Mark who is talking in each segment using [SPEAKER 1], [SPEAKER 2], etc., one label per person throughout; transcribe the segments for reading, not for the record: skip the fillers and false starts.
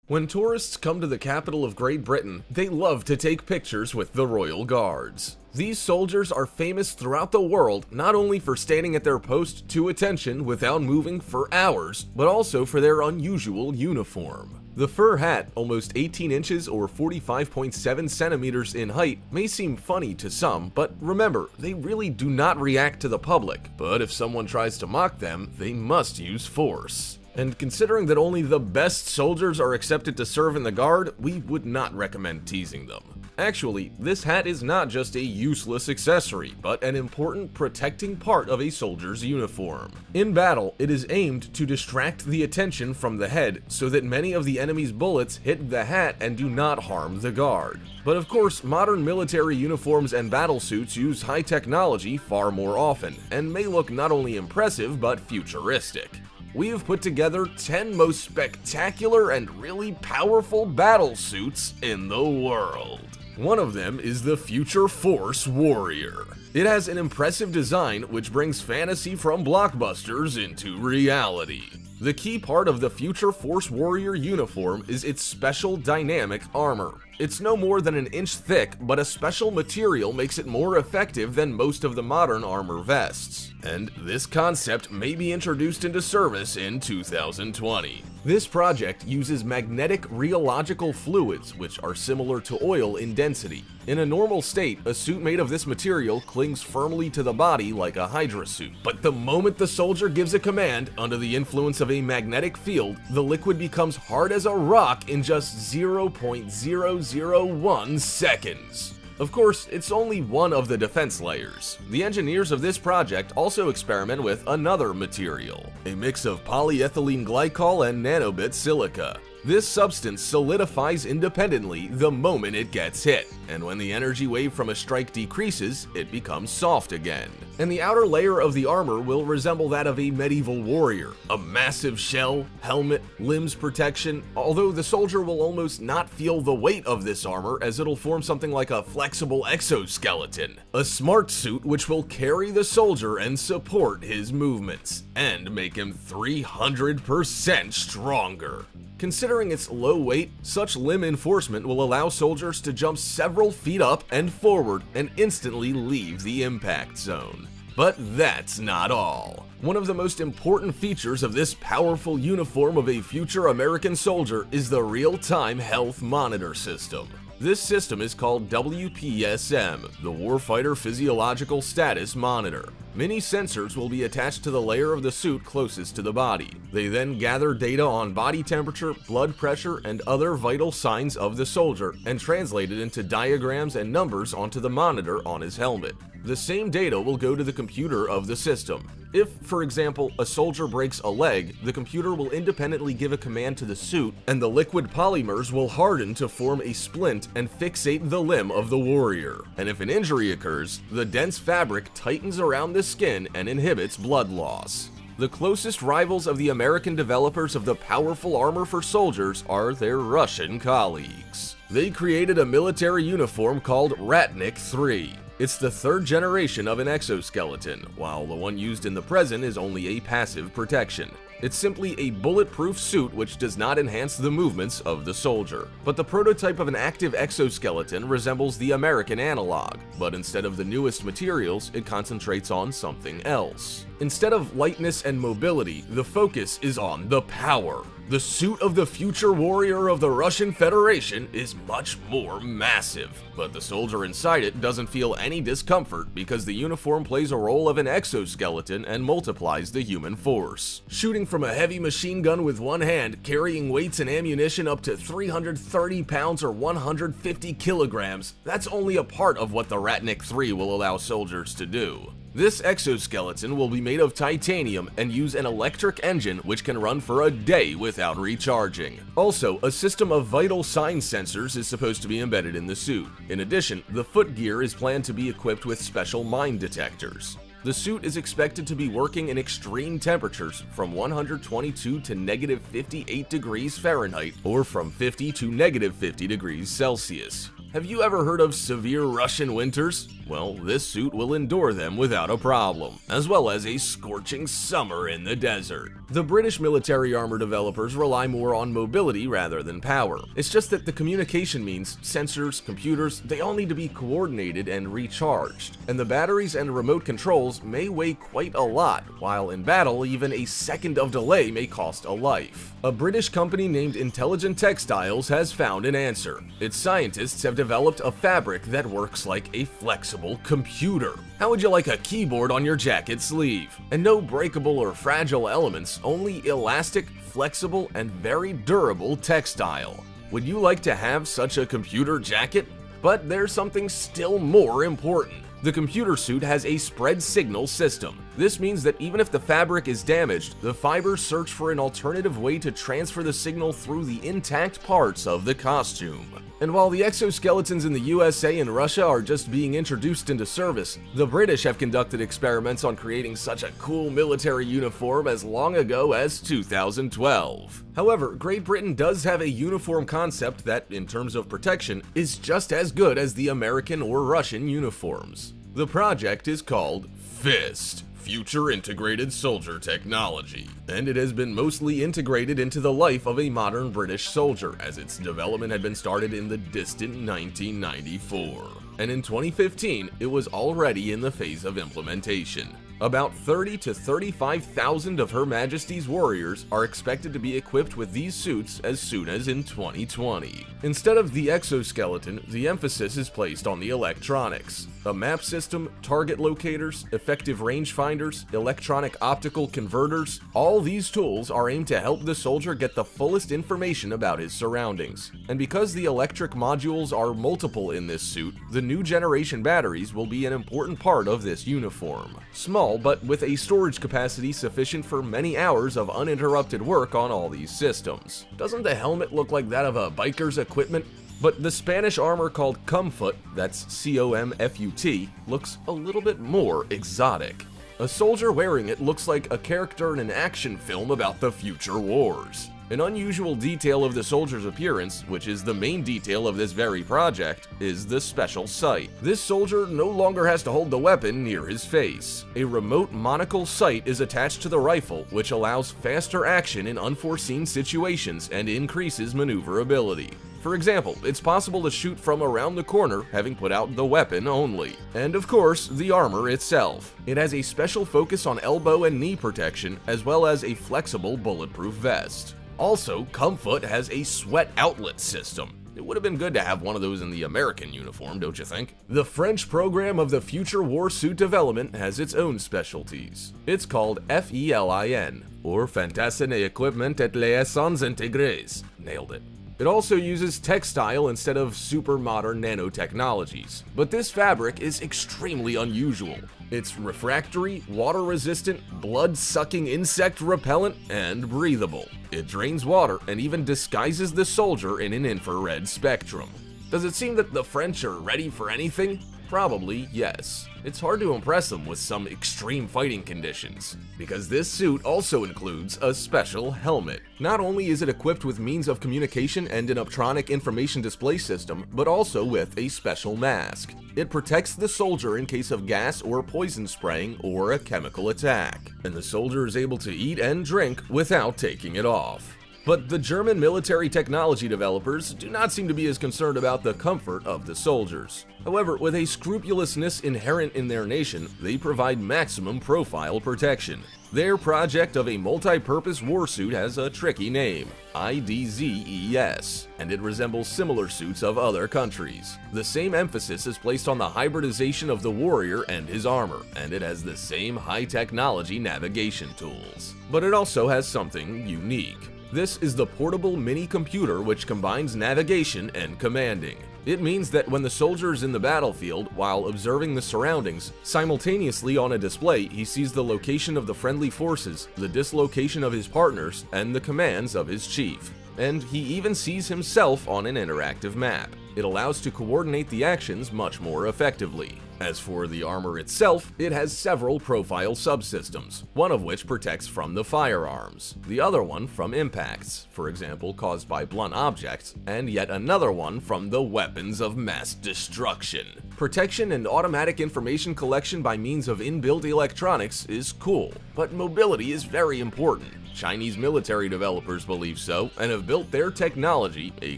[SPEAKER 1] When tourists come to the capital of Great Britain, they love to take pictures with the Royal Guards. These soldiers are famous throughout the world not only for standing at their post to attention without moving for hours, but also for their unusual uniform. The fur hat, almost 18 inches or 45.7 centimeters in height, may seem funny to some, but remember, they really do not react to the public, but if someone tries to mock them, they must use force. And considering that only the best soldiers are accepted to serve in the Guard, we would not recommend teasing them. Actually, this hat is not just a useless accessory, but an important protecting part of a soldier's uniform. In battle, it is aimed to distract the attention from the head so that many of the enemy's bullets hit the hat and do not harm the Guard. But of course, modern military uniforms and battle suits use high technology far more often, and may look not only impressive but futuristic. We have put together 10 most spectacular and really powerful battle suits in the world. One of them is the Future Force Warrior. It has an impressive design which brings fantasy from blockbusters into reality. The key part of the Future Force Warrior uniform is its special dynamic armor. It's no more than an inch thick, but a special material makes it more effective than most of the modern armor vests. And this concept may be introduced into service in 2020. This project uses magnetic rheological fluids, which are similar to oil in density. In a normal state, a suit made of this material clings firmly to the body like a Hydra suit. But the moment the soldier gives a command, under the influence of a magnetic field, the liquid becomes hard as a rock in just 0.001 seconds. Of course, it's only one of the defense layers. The engineers of this project also experiment with another material, a mix of polyethylene glycol and nanobit silica. This substance solidifies independently the moment it gets hit, and when the energy wave from a strike decreases, it becomes soft again. And the outer layer of the armor will resemble that of a medieval warrior, a massive shell, helmet, limbs protection, although the soldier will almost not feel the weight of this armor as it'll form something like a flexible exoskeleton. A smart suit which will carry the soldier and support his movements, and make him 300% stronger. Considering its low weight, such limb enforcement will allow soldiers to jump several feet up and forward and instantly leave the impact zone. But that's not all. One of the most important features of this powerful uniform of a future American soldier is the real-time health monitor system. This system is called WPSM, the Warfighter Physiological Status Monitor. Many sensors will be attached to the layer of the suit closest to the body. They then gather data on body temperature, blood pressure, and other vital signs of the soldier, and translate it into diagrams and numbers onto the monitor on his helmet. The same data will go to the computer of the system. If, for example, a soldier breaks a leg, the computer will independently give a command to the suit, and the liquid polymers will harden to form a splint and fixate the limb of the warrior. And if an injury occurs, the dense fabric tightens around the skin and inhibits blood loss. The closest rivals of the American developers of the powerful armor for soldiers are their Russian colleagues. They created a military uniform called Ratnik III. It's the third generation of an exoskeleton, while the one used in the present is only a passive protection. It's simply a bulletproof suit which does not enhance the movements of the soldier. But the prototype of an active exoskeleton resembles the American analog, but instead of the newest materials, it concentrates on something else. Instead of lightness and mobility, the focus is on the power. The suit of the future warrior of the Russian Federation is much more massive, but the soldier inside it doesn't feel any discomfort because the uniform plays a role of an exoskeleton and multiplies the human force. Shooting from a heavy machine gun with one hand, carrying weights and ammunition up to 330 pounds or 150 kilograms, that's only a part of what the Ratnik III will allow soldiers to do. This exoskeleton will be made of titanium and use an electric engine which can run for a day without recharging. Also, a system of vital sign sensors is supposed to be embedded in the suit. In addition, the footgear is planned to be equipped with special mine detectors. The suit is expected to be working in extreme temperatures from 122 to negative 58 degrees Fahrenheit or from 50 to negative 50 degrees Celsius. Have you ever heard of severe Russian winters? Well, this suit will endure them without a problem, as well as a scorching summer in the desert. The British military armor developers rely more on mobility rather than power. It's just that the communication means sensors, computers, they all need to be coordinated and recharged. And the batteries and remote controls may weigh quite a lot, while in battle, even a second of delay may cost a life. A British company named Intelligent Textiles has found an answer. Its scientists have developed a fabric that works like a flexible computer. How would you like a keyboard on your jacket sleeve? And no breakable or fragile elements, only elastic, flexible, and very durable textile. Would you like to have such a computer jacket? But there's something still more important. The computer suit has a spread signal system. This means that even if the fabric is damaged, the fibers search for an alternative way to transfer the signal through the intact parts of the costume. And while the exoskeletons in the USA and Russia are just being introduced into service, the British have conducted experiments on creating such a cool military uniform as long ago as 2012. However, Great Britain does have a uniform concept that, in terms of protection, is just as good as the American or Russian uniforms. The project is called FIST, Future Integrated Soldier Technology, and it has been mostly integrated into the life of a modern British soldier, as its development had been started in the distant 1994. And in 2015, it was already in the phase of implementation. About 30 to 35,000 of Her Majesty's warriors are expected to be equipped with these suits as soon as in 2020. Instead of the exoskeleton, the emphasis is placed on the electronics. A map system, target locators, effective rangefinders, electronic optical converters, all these tools are aimed to help the soldier get the fullest information about his surroundings. And because the electric modules are multiple in this suit, the new generation batteries will be an important part of this uniform. Small, but with a storage capacity sufficient for many hours of uninterrupted work on all these systems. Doesn't the helmet look like that of a biker's equipment? But the Spanish armor called Comfut, that's C-O-M-F-U-T, looks a little bit more exotic. A soldier wearing it looks like a character in an action film about the future wars. An unusual detail of the soldier's appearance, which is the main detail of this very project, is the special sight. This soldier no longer has to hold the weapon near his face. A remote monocle sight is attached to the rifle, which allows faster action in unforeseen situations and increases maneuverability. For example, it's possible to shoot from around the corner, having put out the weapon only. And of course, the armor itself. It has a special focus on elbow and knee protection, as well as a flexible bulletproof vest. Also, Comfut has a sweat outlet system. It would have been good to have one of those in the American uniform, don't you think? The French program of the future war suit development has its own specialties. It's called FELIN, or Fantassin Equipment et Liaisons Intégrées. Nailed it. It also uses textile instead of super modern nanotechnologies. But this fabric is extremely unusual. It's refractory, water-resistant, blood-sucking insect repellent, and breathable. It drains water and even disguises the soldier in an infrared spectrum. Does it seem that the French are ready for anything? Probably yes. It's hard to impress them with some extreme fighting conditions, because this suit also includes a special helmet. Not only is it equipped with means of communication and an optronic information display system, but also with a special mask. It protects the soldier in case of gas or poison spraying or a chemical attack, and the soldier is able to eat and drink without taking it off. But the German military technology developers do not seem to be as concerned about the comfort of the soldiers. However, with a scrupulousness inherent in their nation, they provide maximum profile protection. Their project of a multi-purpose warsuit has a tricky name, IDZES, and it resembles similar suits of other countries. The same emphasis is placed on the hybridization of the warrior and his armor, and it has the same high-technology navigation tools. But it also has something unique. This is the portable mini-computer which combines navigation and commanding. It means that when the soldier is in the battlefield, while observing the surroundings, simultaneously on a display he sees the location of the friendly forces, the dislocation of his partners, and the commands of his chief. And he even sees himself on an interactive map. It allows to coordinate the actions much more effectively. As for the armor itself, it has several profile subsystems, one of which protects from the firearms, the other one from impacts, for example caused by blunt objects, and yet another one from the weapons of mass destruction. Protection and automatic information collection by means of inbuilt electronics is cool, but mobility is very important. Chinese military developers believe so and have built their technology, a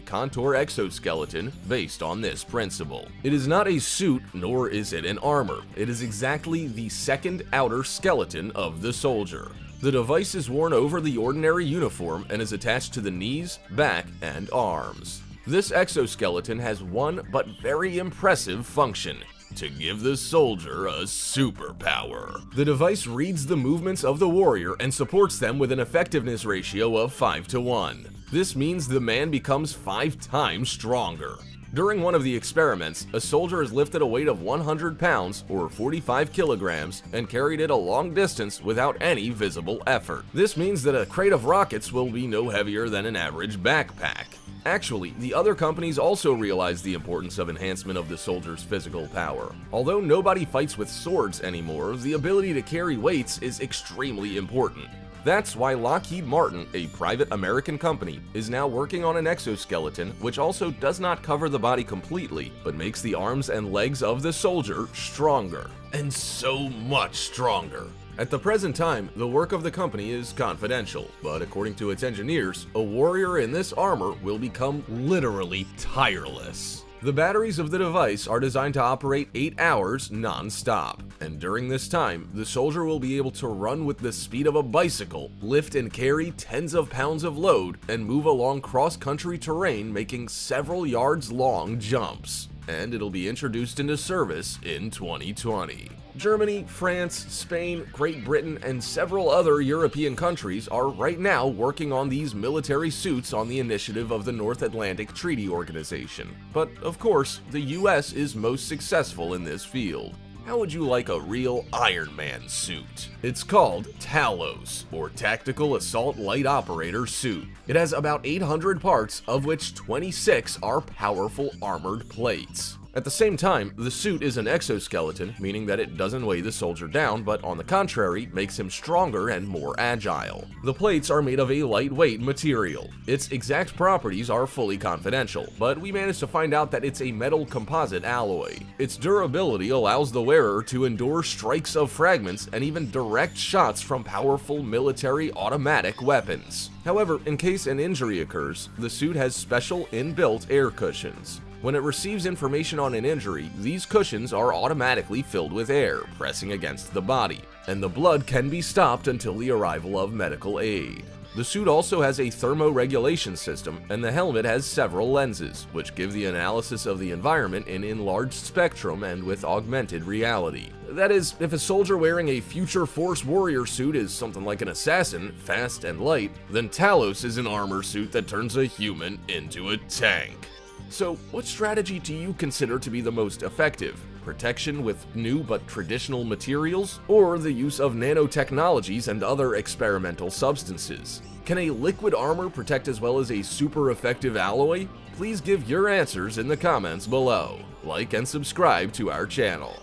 [SPEAKER 1] Contour exoskeleton, based on this principle. It is not a suit, nor is it an armor. It is exactly the second outer skeleton of the soldier. The device is worn over the ordinary uniform and is attached to the knees, back, and arms. This exoskeleton has one but very impressive function: to give the soldier a superpower. The device reads the movements of the warrior and supports them with an effectiveness ratio of 5:1. This means the man becomes 5 times stronger. During one of the experiments, a soldier has lifted a weight of 100 pounds or 45 kilograms and carried it a long distance without any visible effort. This means that a crate of rockets will be no heavier than an average backpack. Actually, the other companies also realize the importance of enhancement of the soldier's physical power. Although nobody fights with swords anymore, the ability to carry weights is extremely important. That's why Lockheed Martin, a private American company, is now working on an exoskeleton which also does not cover the body completely, but makes the arms and legs of the soldier stronger. And so much stronger. At the present time, the work of the company is confidential, but according to its engineers, a warrior in this armor will become literally tireless. The batteries of the device are designed to operate 8 hours non-stop, and during this time, the soldier will be able to run with the speed of a bicycle, lift and carry tens of pounds of load, and move along cross-country terrain making several yards long jumps. And it'll be introduced into service in 2020. Germany, France, Spain, Great Britain, and several other European countries are right now working on these military suits on the initiative of the North Atlantic Treaty Organization. But of course, the US is most successful in this field. How would you like a real Iron Man suit? It's called Talos, or Tactical Assault Light Operator Suit. It has about 800 parts, of which 26 are powerful armored plates. At the same time, the suit is an exoskeleton, meaning that it doesn't weigh the soldier down, but on the contrary, makes him stronger and more agile. The plates are made of a lightweight material. Its exact properties are fully confidential, but we managed to find out that it's a metal composite alloy. Its durability allows the wearer to endure strikes of fragments and even direct shots from powerful military automatic weapons. However, in case an injury occurs, the suit has special inbuilt air cushions. When it receives information on an injury, these cushions are automatically filled with air, pressing against the body, and the blood can be stopped until the arrival of medical aid. The suit also has a thermoregulation system, and the helmet has several lenses, which give the analysis of the environment in enlarged spectrum and with augmented reality. That is, if a soldier wearing a future Force warrior suit is something like an assassin, fast and light, then Talos is an armor suit that turns a human into a tank. So, what strategy do you consider to be the most effective? Protection with new but traditional materials, or the use of nanotechnologies and other experimental substances? Can a liquid armor protect as well as a super effective alloy? Please give your answers in the comments below. Like and subscribe to our channel.